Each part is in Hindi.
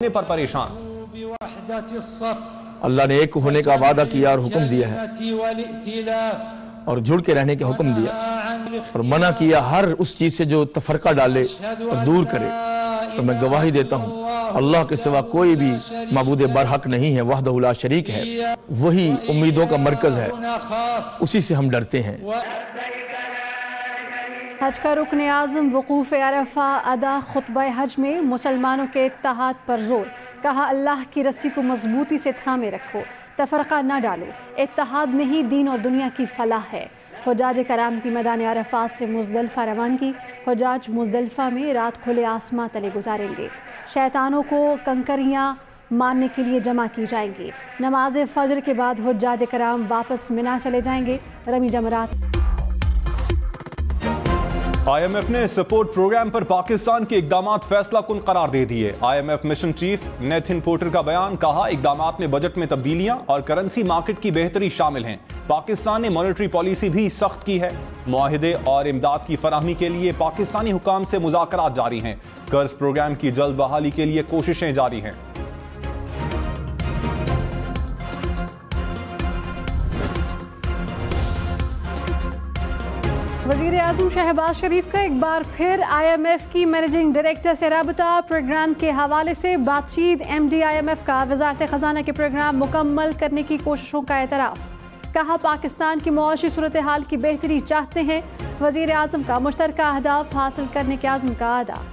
पर परेशान। अल्लाह ने एक होने का वादा किया और हुक्म दिया है और जुड़ के रहने का हुक्म दिया और मना किया हर उस चीज से जो तफरका डाले और दूर करे। तो मैं गवाही देता हूँ अल्लाह के सिवा कोई भी माबूद बरहक नहीं है, वहदहु ला शरीक है, वही उम्मीदों का मरकज है, उसी से हम डरते हैं। हज का रुकन आज़म वकूफ़ अरफा अदा खुतबा हज में मुसलमानों के इत्तेहाद पर जोर, कहा अल्लाह की रस्सी को मजबूती से थामे रखो, तफरका न डालो, इत्तेहाद में ही दीन और दुनिया की फलाह है। हुज्जाज कराम की मैदान अरफात से मुज़दलिफ़ा रवानगी। हुज्जाज मुज़दलिफ़ा में रात खुले आसमां तले गुजारेंगे। शैतानों को कंकरियाँ मारने के लिए जमा की जाएंगी। नमाज फजर के बाद हुज्जाज कराम वापस मिना चले जाएंगे। रमी जमरात। IMF ने सपोर्ट प्रोग्राम पर पाकिस्तान के इकदामात फैसला कुन करार दे दिए। IMF मिशन चीफ नेथिन पोर्टर का बयान, कहा इकदामात में बजट में तब्दीलियां और करेंसी मार्केट की बेहतरी शामिल हैं। पाकिस्तान ने मॉनेटरी पॉलिसी भी सख्त की है। मुआहिदे और इमदाद की फराहमी के लिए पाकिस्तानी हुकाम से मुज़ाकरात जारी हैं। कर्ज प्रोग्राम की जल्द बहाली के लिए कोशिशें जारी हैं। वज़ीर आज़म शहबाज शरीफ का एक बार फिर IMF की मैनेजिंग डायरेक्टर से राबता। प्रोग्राम के हवाले से बातचीत। MD IMF का वज़ारत ख़ज़ाना के प्रोग्राम मुकम्मल करने की कोशिशों का एतराफ़, कहा पाकिस्तान की मुआशी सूरत हाल की बेहतरी चाहते हैं। वज़ीर आज़म का मुश्तरका अहदाफ हासिल करने के आज़म का अदा।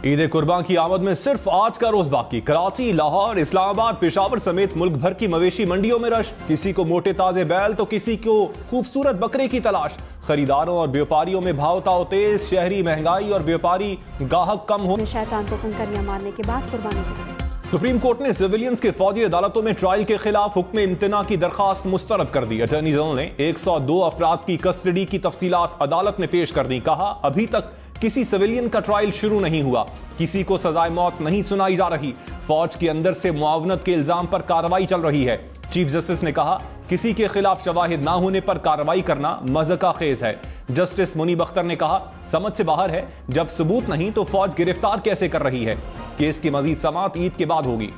ईद कुर्बान की आमद में सिर्फ आज का रोज बाकी। कराची, लाहौर, इस्लामाबाद, पेशावर समेत मुल्क भर की मवेशी मंडियों में रश। किसी को मोटे ताजे बैल तो किसी को खूबसूरत बकरे की तलाश। खरीदारों और व्यापारियों में भाव ताव तेज। शहरी महंगाई और व्यापारी गाहक कम हो। शैतान को कंकरियां मारने के बाद कुर्बानी की। सुप्रीम कोर्ट ने सिविलियंस के फौजी अदालतों में ट्रायल के खिलाफ हुक्म इम्तना की दरखास्त मुस्तरद कर दी। अटॉर्नी जनरल ने 102 अफराद की कस्टडी की तफसीलात अदालत में पेश कर दी। कहा अभी तक किसी सिविलियन का ट्रायल शुरू नहीं हुआ, किसी को सजाए मौत नहीं सुनाई जा रही। फौज के अंदर से मुआवनत के इल्जाम पर कार्रवाई चल रही है। चीफ जस्टिस ने कहा किसी के खिलाफ शवाहिद ना होने पर कार्रवाई करना मज़का खेज है। जस्टिस मुनीब अख्तर ने कहा समझ से बाहर है, जब सबूत नहीं तो फौज गिरफ्तार कैसे कर रही है। केस की मजीद समाअत ईद के बाद होगी।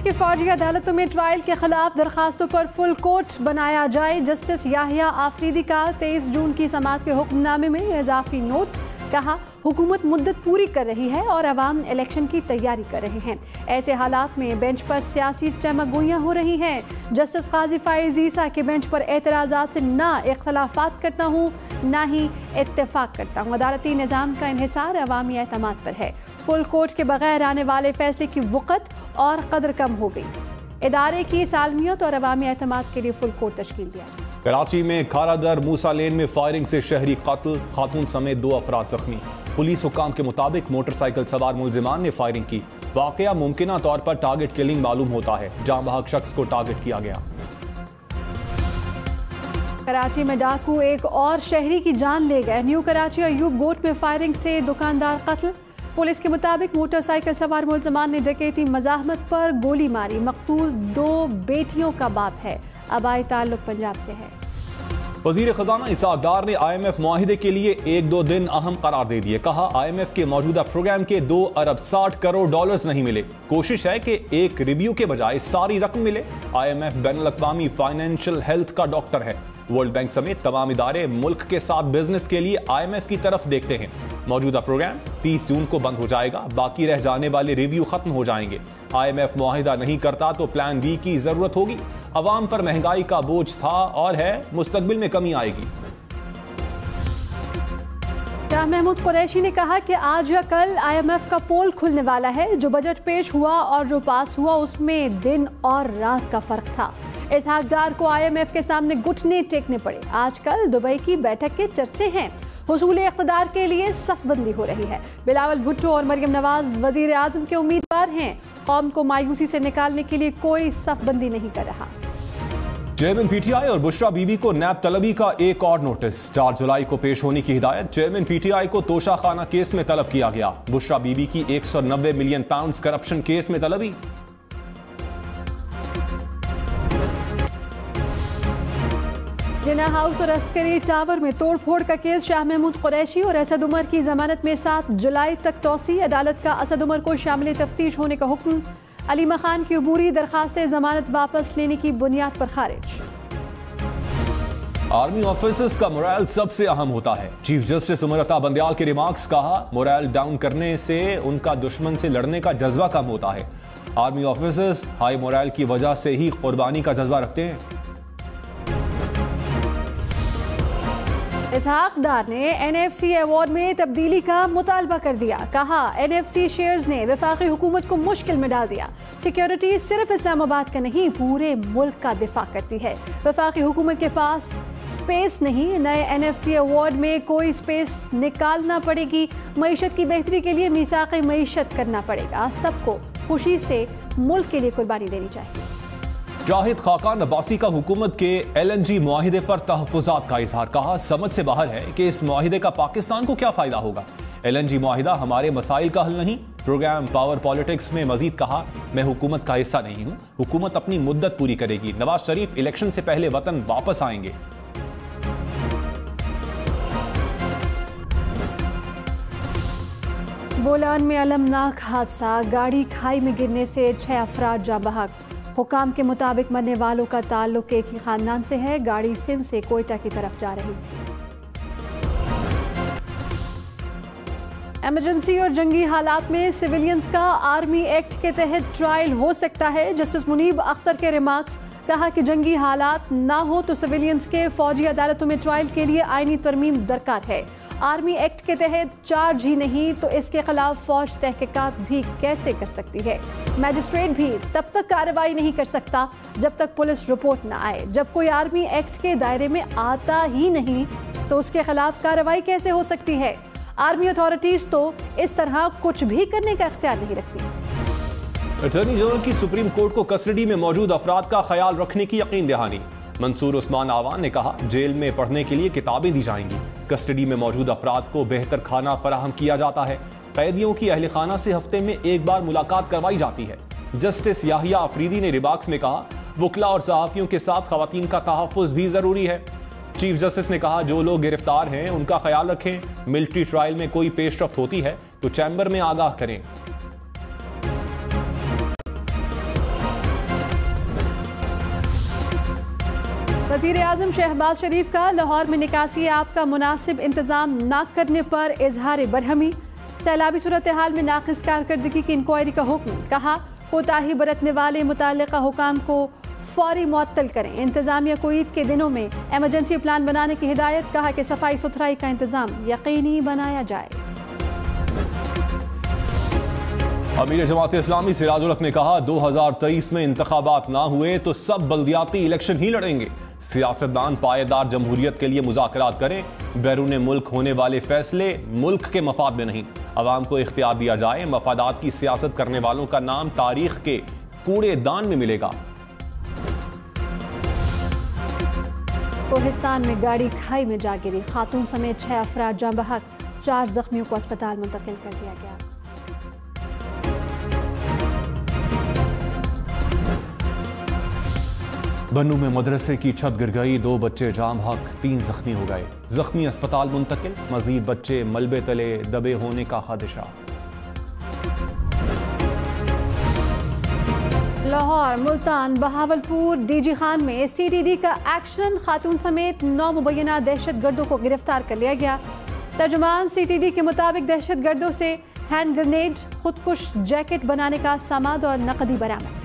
की फौजी अदालतों में ट्रायल के खिलाफ दरखास्तों पर फुल कोर्ट बनाया जाए। जस्टिस याहिया आफरीदी का 23 जून की समाअत के हुक्मनामे में इजाफी नोट, कहा हुकूमत मुद्दत पूरी कर रही है और अवाम इलेक्शन की तैयारी कर रहे हैं। ऐसे हालात में बेंच पर सियासी चमकगोइयां हो रही हैं। जस्टिस काजी फाइज ईसा के बेंच पर एतराज़ात से ना इख्तलाफात करता हूँ ना ही इत्तेफाक करता हूँ। अदालती निज़ाम का इन्हिसार अवामी एतमाद पर है। फुल कोर्ट के बगैर आने वाले फैसले की वक़्त और कदर कम हो गई। इदारे की सालमियत और अवामी एतमाद के लिए फुल कोर्ट तश्कील दिया। कराची में खारादर मूसा लेन में फायरिंग से शहरी कातिल, खातून समेत 2 अफराद जख्मी। पुलिस हुकाम के मुताबिक मोटरसाइकिल सवार मुलजिमान ने फायरिंग की। वाकया मुमकिना तौर पर टारगेट किलिंग मालूम होता है। जाँ बहक शख्स को टारगेट किया गया। कराची में डाकू एक और शहरी की जान ले गए। न्यू कराची अयूब गोट में फायरिंग से दुकानदार कत्ल। पुलिस के मुताबिक मोटरसाइकिल सवार मुलजिमान ने डकैती मज़ाहमत पर गोली मारी। मकतूल 2 बेटियों का बाप है। आबाई ताल्लुक पंजाब से है। वज़ीर ख़ज़ाना इसहाक़ डार ने IMF मुआहिदे के लिए 1-2 दिन अहम करार दे दिए। कहा IMF के मौजूदा प्रोग्राम के 2 अरब 60 करोड़ डॉलर्स नहीं मिले। कोशिश है कि एक रिव्यू के बजाय सारी रकम मिले। IMF बैनुल-अक़वामी फाइनेंशियल हेल्थ का डॉक्टर है। वर्ल्ड बैंक समेत तमाम इदारे मुल्क के साथ बिजनेस के लिए IMF की तरफ देखते हैं। मौजूदा प्रोग्राम 30 जून को बंद हो जाएगा। बाकी रह जाने वाले रिव्यू खत्म हो जाएंगे। IMF मुआहिदा नहीं करता तो प्लान बी की जरूरत होगी। अवाम पर महंगाई का बोझ था और है, मुस्तकबिल में कमी आएगी। शाह महमूद कुरैशी ने कहा कि आज या कल IMF का पोल खुलने वाला है। जो बजट पेश हुआ और जो पास हुआ उसमें दिन और रात का फर्क था। इसहाक़ डार को IMF के सामने घुटने टेकने पड़े। आजकल दुबई की बैठक के चर्चे हैं। हुसूल इक़्तिदार के लिए सफबंदी हो रही है। बिलावल भुट्टो और मरियम नवाज वज़ीर आज़म के उम्मीदवार हैं। कौम को मायूसी से निकालने के लिए कोई सफबंदी नहीं कर रहा। चेयरमैन पीटीआई और बुशरा बीबी को नैब तलबी का एक और नोटिस। 4 जुलाई को पेश होने की हिदायत। चेयरमैन पीटीआई को तोशाखाना केस में तलब किया गया। बुशरा बीबी की 190 मिलियन पाउंड करप्शन केस में तलबी। जिना हाउस और अस्करी टावर में तोड़फोड़ का केस। शाह महमूद कुरैशी और असद उमर की जमानत में 7 जुलाई तक तौसी। अदालत का असद उमर को शामिल तफ्तीश होने का हुक्म। अलीमा खान की अबूरी दरखास्तें जमानत वापस लेने की बुनियाद पर खारिज। आर्मी ऑफिसर्स का मोरल सबसे अहम होता है। चीफ जस्टिस उमर अता बंदयाल के रिमार्क्स। कहा, मोरल डाउन करने से उनका दुश्मन से लड़ने का जज्बा कम होता है। आर्मी ऑफिसर्स हाई मोरल की वजह से ही कुर्बानी का जज्बा रखते हैं। इसहाक डार ने एनएफसी अवार्ड में तब्दीली का मुतालबा कर दिया। कहा, एनएफसी शेयर्स ने वफाकी हुकूमत को मुश्किल में डाल दिया। सिक्योरिटी सिर्फ इस्लामाबाद का नहीं, पूरे मुल्क का दिफा करती है। वफाकी हुकूमत के पास स्पेस नहीं। नए एनएफसी अवार्ड में कोई स्पेस निकालना पड़ेगी। मईशत की बेहतरी के लिए मीसाक़ मईशत करना पड़ेगा। सबको खुशी से मुल्क के लिए कुर्बानी देनी चाहिए। जाहिद खाकान अब्बासी का हुकूमत के LNG मुआहिदे पर तहफ़्फ़ुज़ात का इजहार। कहा, समझ से बाहर है कि इस मुआहिदे का पाकिस्तान को क्या फ़ायदा होगा। LNG मुआहिदा हमारे मसाइल का हल नहीं। प्रोग्राम पावर पॉलिटिक्स में मजीद कहा, मैं हुकूमत का हिस्सा नहीं हूँ। हुकूमत अपनी मुद्दत पूरी करेगी। नवाज शरीफ इलेक्शन से पहले वतन वापस आएंगे। बोलान में अलमनाक हादसा। गाड़ी खाई में गिरने से 6 अफराद जाँ बहक। हुकाम के मुताबिक मरने वालों का ताल्लुक एक ही खानदान से है। गाड़ी सिंध से कोयटा की तरफ जा रही थी। इमरजेंसी और जंगी हालात में सिविलियंस का आर्मी एक्ट के तहत ट्रायल हो सकता है। जस्टिस मुनीब अख्तर के रिमार्क्स। कहा कि जंगी हालात ना हो तो सिविलियंस के फौजी अदालतों में ट्रायल के लिए आईनी तरमीम दरकार है। आर्मी एक्ट के तहत चार्ज ही नहीं तो इसके खिलाफ फौज तहकीकात भी कैसे कर सकती है। मैजिस्ट्रेट भी तब तक कार्रवाई नहीं कर सकता जब तक पुलिस रिपोर्ट ना आए। जब कोई आर्मी एक्ट के दायरे में आता ही नहीं तो उसके खिलाफ कार्रवाई कैसे हो सकती है। आर्मी अथॉरिटीज तो इस तरह कुछ भी करने का इख्तियार नहीं रखती। अटॉर्नी जनरल की सुप्रीम कोर्ट को कस्टडी में मौजूद अफराद का ख्याल रखने की यकीन दहानी। मंसूर उस्मान आवान ने कहा, जेल में पढ़ने के लिए किताबें दी जाएंगी। कस्टडी में मौजूद अफराद को बेहतर खाना फराहम किया जाता है। कैदियों की अहल खाना से हफ्ते में एक बार मुलाकात करवाई जाती है। जस्टिस याहिया अफरीदी ने रिमार्क्स में कहा, वकला और सहाफियों के साथ खवातीन का तहफ़्फ़ुज़ भी जरूरी है। चीफ जस्टिस ने कहा, जो लोग गिरफ्तार हैं उनका ख्याल रखें। मिलिट्री ट्रायल में कोई पेशरफ्त होती है तो चैम्बर में आगाह करें। वज़ीर आज़म शहबाज शरीफ का लाहौर में निकासी ऐप का मुनासिब इंतजाम न करने पर इजहार बरहमी। सैलाबी सूरत हाल में नाक़िस कारकर्दगी की इंक्वायरी का हुक्म। कहा, कोताही बरतने वाले मुताल्लिका हुकाम को फौरी मुअत्तल करें। इंतजामिया को ईद के दिनों में एमरजेंसी प्लान बनाने की हिदायत। कहा कि सफाई सुथराई का इंतजाम यकीनी बनाया जाए। अमीर जमात इस्लामी सिराजुल हक ने कहा, 2023 में इंतखाबात ना हुए तो सब बल्दियाती इलेक्शन ही लड़ेंगे। सियासतदान पायेदार जमहूरियत के लिए मुज़ाकरात करें। बैरून मुल्क होने वाले फैसले मुल्क के मफाद में नहीं। अवाम को इख्तियार दिया जाए। मफादात की सियासत करने वालों का नाम तारीख के कूड़ेदान में मिलेगा। कोहिस्तान में गाड़ी खाई में जा गिरी। खातून समेत 6 अफराद जाँ बहक। 4 जख्मियों को अस्पताल मुंतकिल कर दिया गया। बन्नू में मदरसे की छत गिर गई। 2 बच्चे जाँ बहक, 3 जख्मी हो गए। जख्मी अस्पताल मुंतकिल। मजीद बच्चे मलबे तले दबे होने का खदशा। लाहौर, मुल्तान, बहावलपुर, डीजी खान में CTD का एक्शन। खातून समेत 9 मुबैना दहशतगर्दों को गिरफ्तार कर लिया गया। तर्जुमान CTD के मुताबिक दहशतगर्दों से हैंड ग्रेनेड, खुदकुश जैकेट बनाने का सामान और नकदी बरामद।